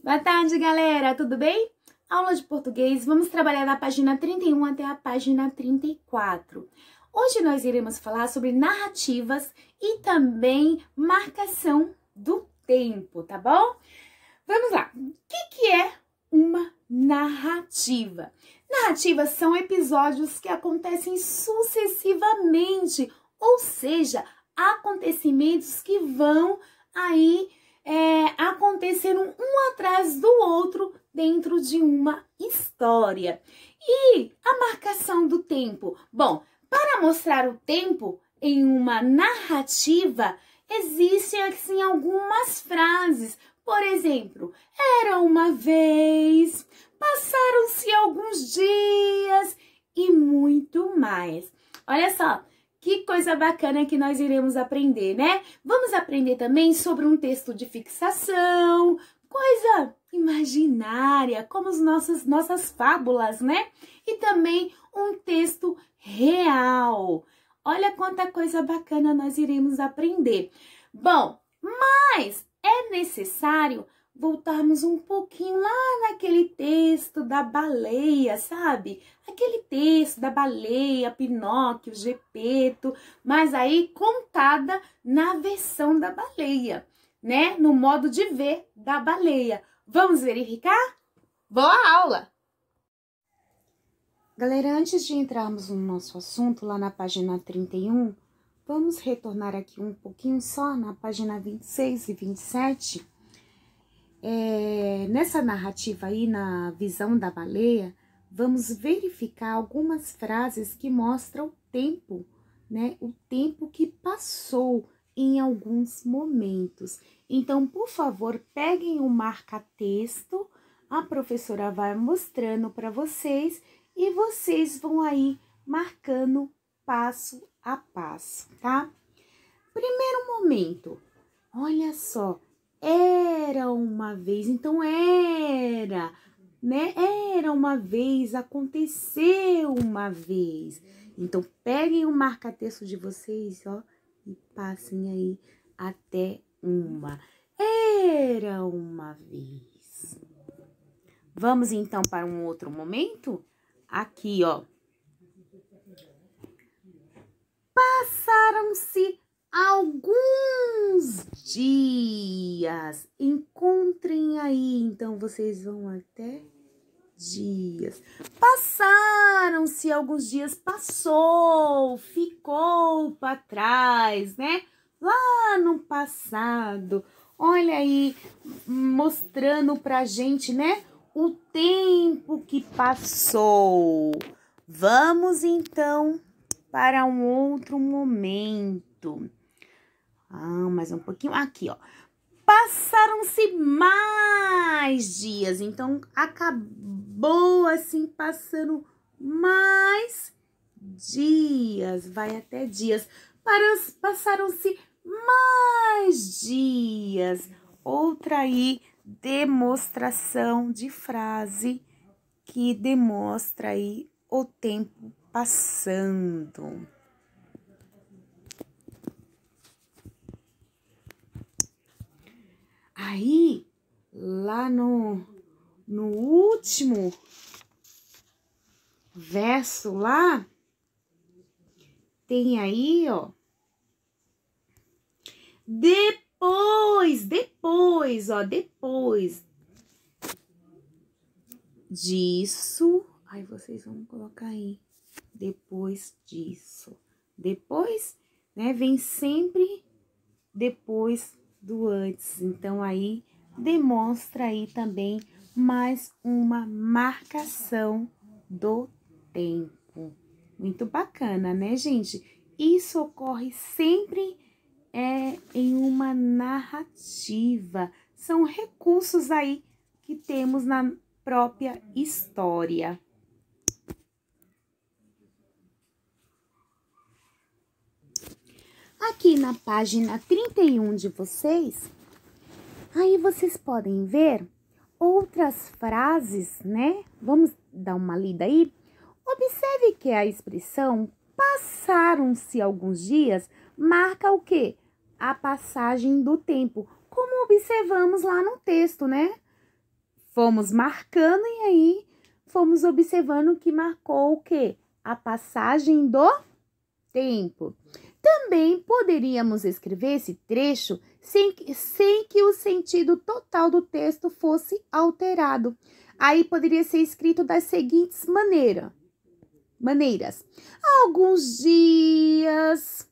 Boa tarde, galera! Tudo bem? Aula de português, vamos trabalhar da página 31 até a página 34. Hoje nós iremos falar sobre narrativas e também marcação do tempo, tá bom? Vamos lá! O que é uma narrativa? Narrativas são episódios que acontecem sucessivamente, ou seja, acontecimentos que vão aí acontecendo um atrás do outro dentro de uma história. E a marcação do tempo? Bom, para mostrar o tempo em uma narrativa, existem assim algumas frases. Por exemplo, era uma vez, passaram-se alguns dias e muito mais. Olha só. Que coisa bacana que nós iremos aprender, né? Vamos aprender também sobre um texto de fixação, coisa imaginária, como as nossas fábulas, né? E também um texto real. Olha quanta coisa bacana nós iremos aprender. Bom, mas é necessário voltarmos um pouquinho lá naquele texto da baleia, sabe? Aquele texto da baleia, Pinóquio, Gepeto, mas aí contada na versão da baleia, né? No modo de ver da baleia. Vamos verificar? Boa aula! Galera, antes de entrarmos no nosso assunto lá na página 31, vamos retornar aqui um pouquinho só na página 26 e 27. Nessa narrativa aí, na visão da baleia, vamos verificar algumas frases que mostram o tempo, né? O tempo que passou em alguns momentos. Então, por favor, peguem o marca-texto, a professora vai mostrando para vocês e vocês vão aí marcando passo a passo, tá? Primeiro momento, olha só. Era uma vez, então era, né? Era uma vez, aconteceu uma vez. Então, peguem o marca-texto de vocês, ó, e passem aí até uma. Era uma vez. Vamos, então, para um outro momento? Aqui, ó. Passaram-se alguns dias. Encontrem aí, então vocês vão até dias. Passaram-se alguns dias, passou, ficou para trás, né? Lá no passado. Olha aí, mostrando pra gente, né? O tempo que passou. Vamos então para um outro momento. Mais um pouquinho. Aqui, ó. Passaram-se mais dias. Então, acabou assim, passando mais dias. Vai até dias. Passaram-se mais dias. Outra aí, demonstração de frase que demonstra aí o tempo passando. Aí, lá no último verso lá, tem aí, ó, depois disso, aí vocês vão colocar aí, depois disso. Depois, né, vem sempre depois do antes. Então, aí, demonstra aí também mais uma marcação do tempo. Muito bacana, né, gente? Isso ocorre sempre em uma narrativa. São recursos aí que temos na própria história. Aqui na página 31 de vocês, aí vocês podem ver outras frases, né? Vamos dar uma lida aí? Observe que a expressão passaram-se alguns dias marca o quê? A passagem do tempo, como observamos lá no texto, né? fomos marcando e aí fomos observando que marcou o quê? A passagem do tempo. Também poderíamos escrever esse trecho sem que o sentido total do texto fosse alterado. Aí poderia ser escrito das seguintes maneiras. Alguns dias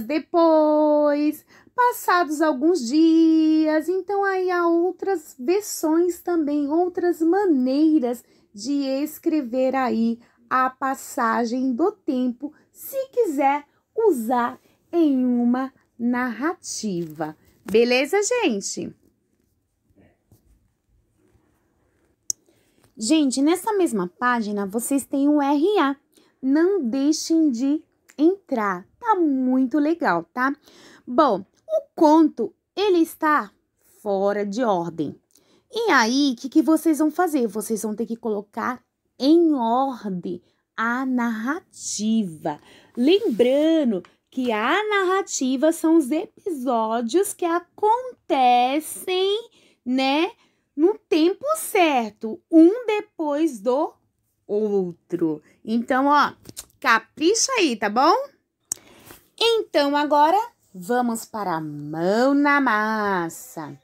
depois, passados alguns dias. Então, aí há outras versões também, outras maneiras de escrever aí a passagem do tempo, se quiser usar em uma narrativa. Beleza, gente? Gente, nessa mesma página, vocês têm o RA. Não deixem de entrar. Tá muito legal, tá? Bom, o conto, ele está fora de ordem. E aí, o que vocês vão fazer? Vocês vão ter que colocar em ordem a narrativa. Lembrando que a narrativa são os episódios que acontecem, né, no tempo certo, um depois do outro. Então, ó, capricha aí, tá bom? Então, agora, vamos para a mão na massa.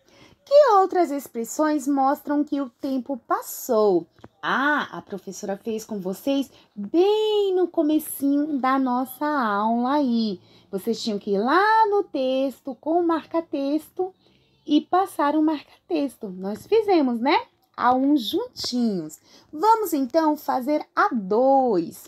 Que outras expressões mostram que o tempo passou? A professora fez com vocês bem no comecinho da nossa aula aí. Vocês tinham que ir lá no texto com o marca-texto e passar o marca-texto. Nós fizemos, né? A1 juntinhos. Vamos, então, fazer A2.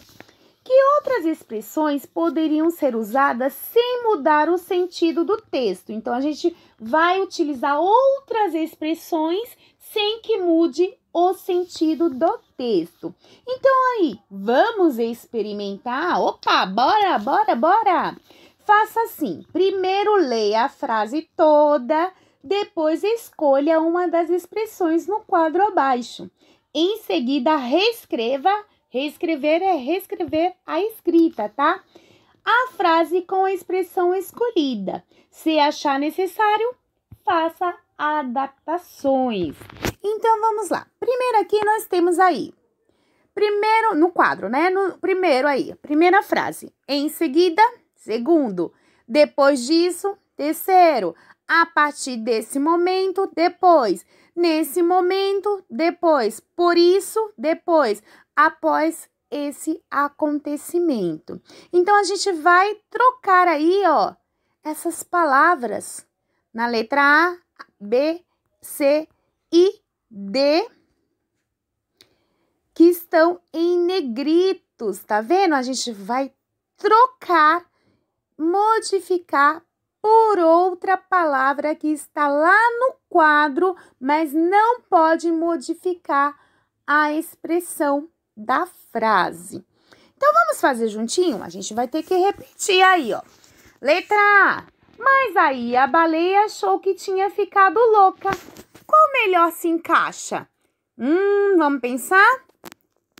Que outras expressões poderiam ser usadas sem mudar o sentido do texto? Então, a gente vai utilizar outras expressões sem que mude o sentido do texto. Então, aí, vamos experimentar? Opa, bora! Faça assim, primeiro leia a frase toda, depois escolha uma das expressões no quadro abaixo. Em seguida, reescreva. Reescrever é reescrever a escrita, tá? A frase com a expressão escolhida. Se achar necessário, faça adaptações. Então, vamos lá. Primeiro aqui nós temos aí. Primeiro, no quadro, né? Primeiro aí, primeira frase. Em seguida, segundo. Depois disso, terceiro. A partir desse momento, depois. Nesse momento, depois. Por isso, depois. Após esse acontecimento. Então, a gente vai trocar aí, ó, essas palavras na letra A, B, C e D, que estão em negritos, tá vendo? A gente vai trocar, modificar por outra palavra que está lá no quadro, mas não pode modificar a expressão da frase. Então, vamos fazer juntinho? A gente vai ter que repetir aí, ó. Letra A. Mas aí a baleia achou que tinha ficado louca. Qual melhor se encaixa? Vamos pensar?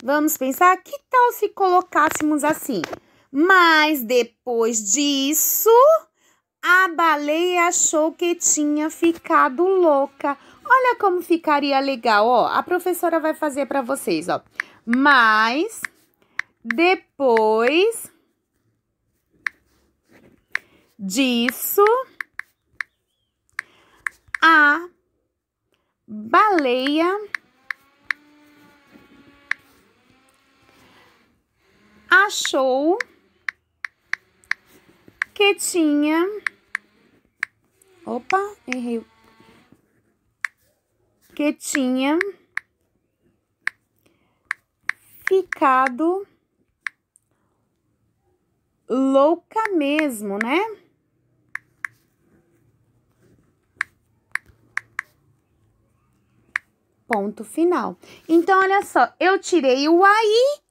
Vamos pensar? Que tal se colocássemos assim? Mas depois disso, a baleia achou que tinha ficado louca. Olha como ficaria legal, ó. A professora vai fazer para vocês, ó. Mas depois disso, a baleia achou que tinha... Opa, errei. Que tinha ficado louca mesmo, né? Ponto final. Então, olha só, eu tirei o aí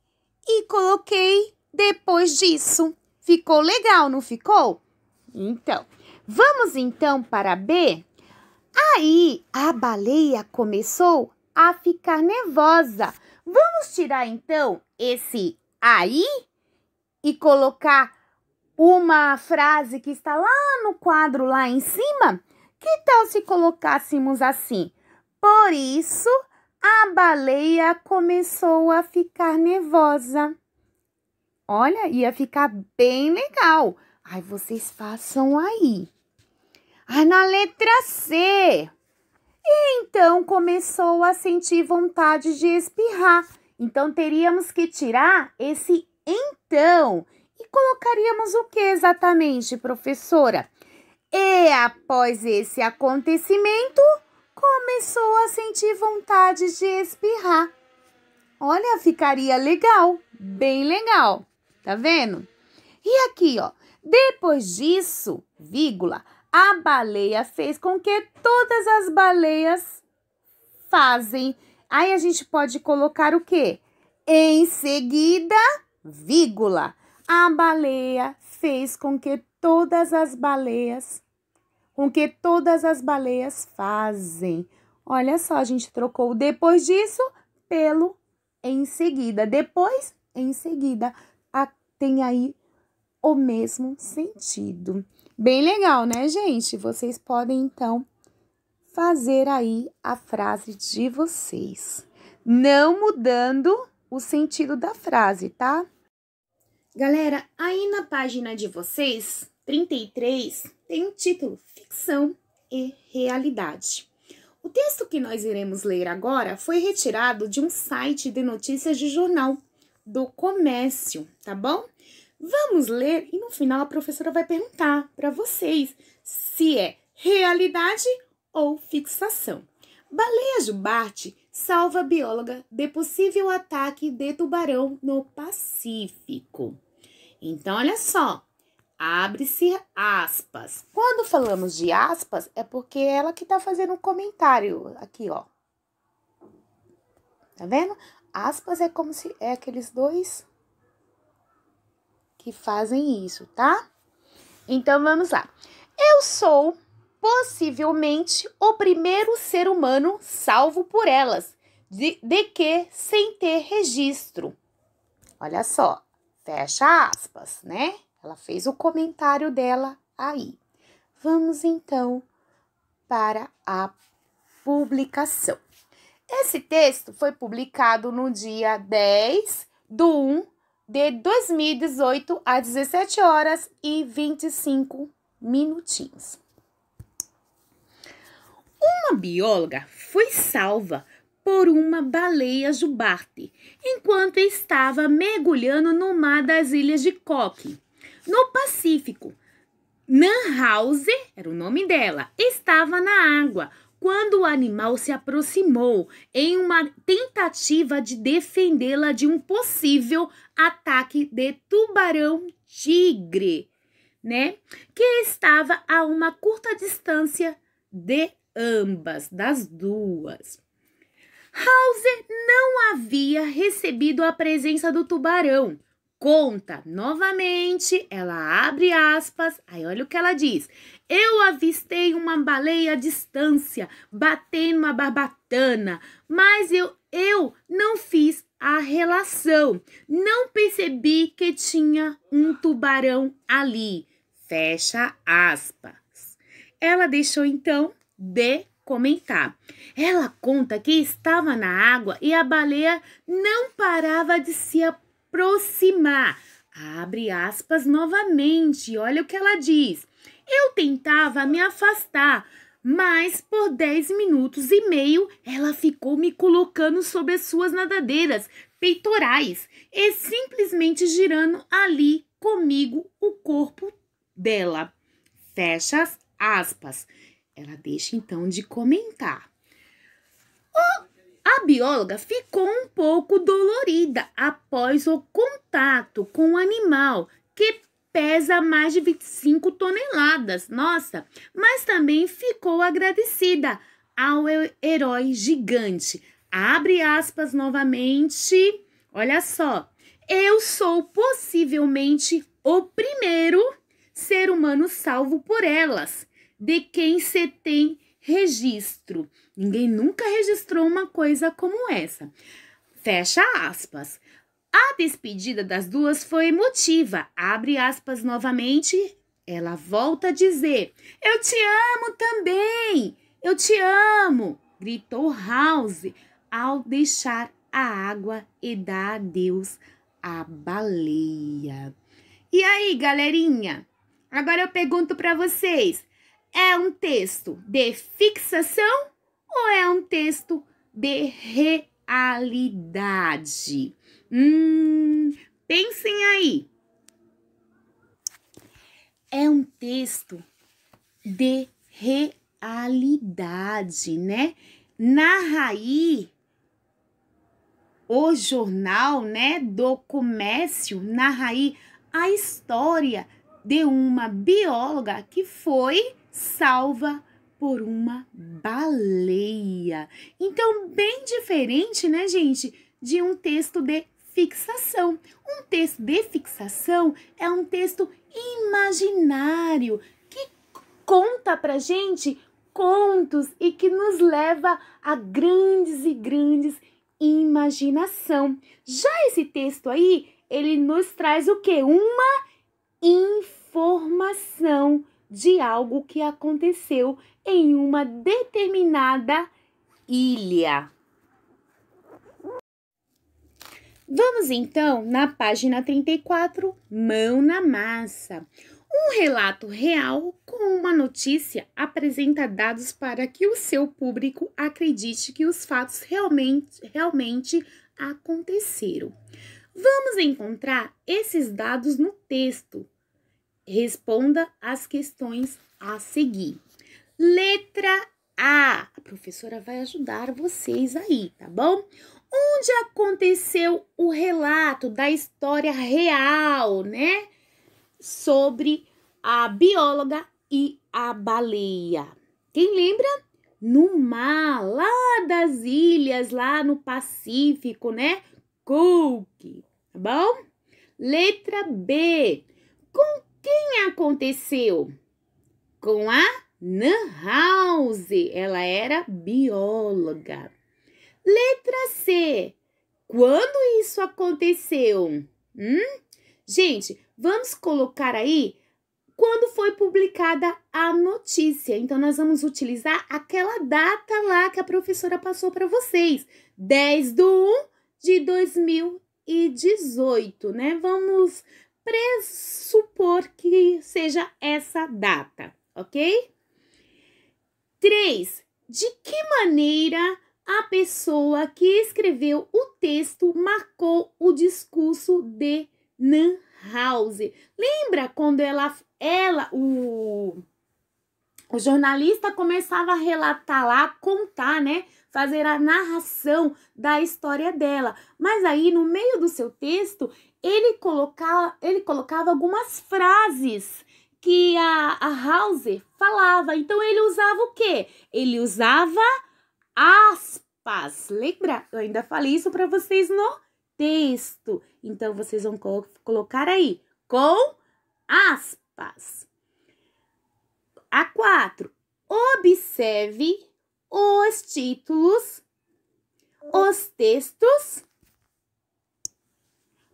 e coloquei depois disso. Ficou legal, não ficou? Então, vamos então para B. Aí, a baleia começou a ficar nervosa. Vamos tirar, então, esse aí e colocar uma frase que está lá no quadro, lá em cima? Que tal se colocássemos assim? Por isso, a baleia começou a ficar nervosa. Olha, ia ficar bem legal. Ai, vocês façam aí. Ai, na letra C. Então, começou a sentir vontade de espirrar. Então, teríamos que tirar esse então. E colocaríamos o que exatamente, professora? E após esse acontecimento, começou a sentir vontade de espirrar. Olha, ficaria legal, bem legal. Tá vendo? E aqui, ó, depois disso, vírgula, a baleia fez com que todas as baleias fazem. Aí a gente pode colocar o quê? Em seguida, vírgula, a baleia fez com que todas as baleias fazem. Olha só, a gente trocou o depois disso pelo em seguida. Depois, em seguida, tem aí o mesmo sentido. Bem legal, né, gente? Vocês podem, então, fazer aí a frase de vocês, não mudando o sentido da frase, tá? Galera, aí na página de vocês, 33, tem o título Ficção e Realidade. O texto que nós iremos ler agora foi retirado de um site de notícias de jornal do comércio, tá bom? Vamos ler e no final a professora vai perguntar para vocês se é realidade ou fixação. Baleia jubarte salva bióloga de possível ataque de tubarão no Pacífico. Então, olha só, abre-se aspas. Quando falamos de aspas, é porque é ela que tá fazendo um comentário aqui, ó. Tá vendo? Aspas é como se é aqueles dois que fazem isso, tá? Então, vamos lá. Eu sou possivelmente o primeiro ser humano salvo por elas, de que sem ter registro. Olha só, fecha aspas, né? Ela fez o comentário dela aí. Vamos, então, para a publicação. Esse texto foi publicado no dia 10/1 de 2018, às 17 horas e 25 minutinhos. Uma bióloga foi salva por uma baleia jubarte enquanto estava mergulhando no mar das Ilhas de Cook, no Pacífico. Nanhauser, era o nome dela, estava na água quando o animal se aproximou em uma tentativa de defendê-la de um possível ataque de tubarão-tigre, né? Que estava a uma curta distância de ambas, das duas. Hauser não havia recebido a presença do tubarão. Conta novamente, ela abre aspas, aí olha o que ela diz. Eu avistei uma baleia à distância, batendo uma barbatana, mas eu não fiz a relação. Não percebi que tinha um tubarão ali. Fecha aspas. Ela deixou então de comentar. Ela conta que estava na água e a baleia não parava de se aproximar. Abre aspas novamente, olha o que ela diz. Eu tentava me afastar, mas por 10 minutos e meio ela ficou me colocando sobre as suas nadadeiras peitorais e simplesmente girando ali comigo o corpo dela. Fecha aspas. Ela deixa então de comentar. A bióloga ficou um pouco dolorida após o contato com o animal, que pesa mais de 25 toneladas. Nossa, mas também ficou agradecida ao herói gigante. Abre aspas novamente. Olha só. Eu sou possivelmente o primeiro ser humano salvo por elas, de quem se tem registro. Ninguém nunca registrou uma coisa como essa. Fecha aspas. A despedida das duas foi emotiva. Abre aspas novamente. Ela volta a dizer: eu te amo também. Eu te amo. gritou House ao deixar a água e dar adeus à baleia. E aí, galerinha? Agora eu pergunto para vocês, é um texto de fixação ou é um texto de realidade? Pensem aí. É um texto de realidade, né? Narra aí o jornal, né, do comércio, narra aí a história de uma bióloga que foi salva por uma baleia. Então, bem diferente, né, gente, de um texto de fixação. Um texto de fixação é um texto imaginário que conta pra gente contos e que nos leva a grandes e grandes imaginação. Já esse texto aí, ele nos traz o quê? Uma informação de algo que aconteceu em uma determinada ilha. Vamos então na página 34, Mão na Massa. Um relato real com uma notícia apresenta dados para que o seu público acredite que os fatos realmente aconteceram. Vamos encontrar esses dados no texto. Responda as questões a seguir. Letra A. A professora vai ajudar vocês aí, tá bom? Onde aconteceu o relato da história real, né? Sobre a bióloga e a baleia. Quem lembra? No mar, lá das ilhas, lá no Pacífico, né? Cook, tá bom? Letra B. Com quem aconteceu? Com a Nan House. Ela era bióloga. Letra C. Quando isso aconteceu? Gente, vamos colocar aí quando foi publicada a notícia. Então, nós vamos utilizar aquela data lá que a professora passou para vocês. 10/1/2018, né? Vamos pressupor que seja essa data, ok? 3. De que maneira a pessoa que escreveu o texto marcou o discurso de Nan House? Lembra quando o jornalista começava a relatar lá, contar, né? Fazer a narração da história dela. Mas aí, no meio do seu texto, ele colocava algumas frases que a House falava. Então, ele usava o quê? Ele usava aspas. Lembra? Eu ainda falei isso para vocês no texto. Então, vocês vão colocar aí com aspas. A 4. Observe os títulos, os textos.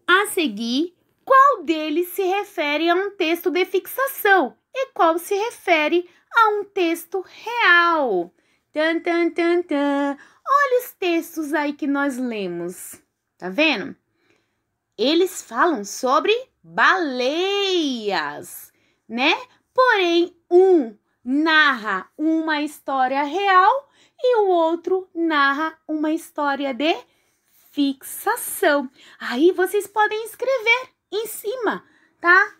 A seguir, qual deles se refere a um texto de fixação e qual se refere a um texto real? Tan, tan, tan, tan. Olha os textos aí que nós lemos. Tá vendo? Eles falam sobre baleias, né? Porém, um narra uma história real e o outro narra uma história de fixação. Aí vocês podem escrever em cima, tá?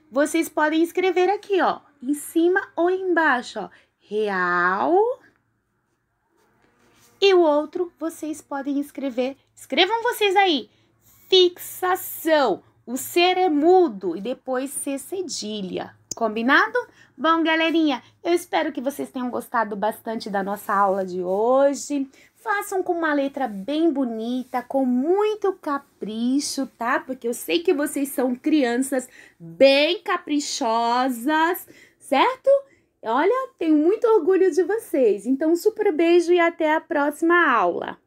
Vocês podem escrever aqui, ó, em cima ou embaixo, ó, real. E o outro vocês podem escrever, escrevam vocês aí, fixação. O ser é mudo e depois C cedilha. Combinado? Bom, galerinha, eu espero que vocês tenham gostado bastante da nossa aula de hoje. Façam com uma letra bem bonita, com muito capricho, tá? Porque eu sei que vocês são crianças bem caprichosas, certo? Olha, tenho muito orgulho de vocês. Então, um super beijo e até a próxima aula.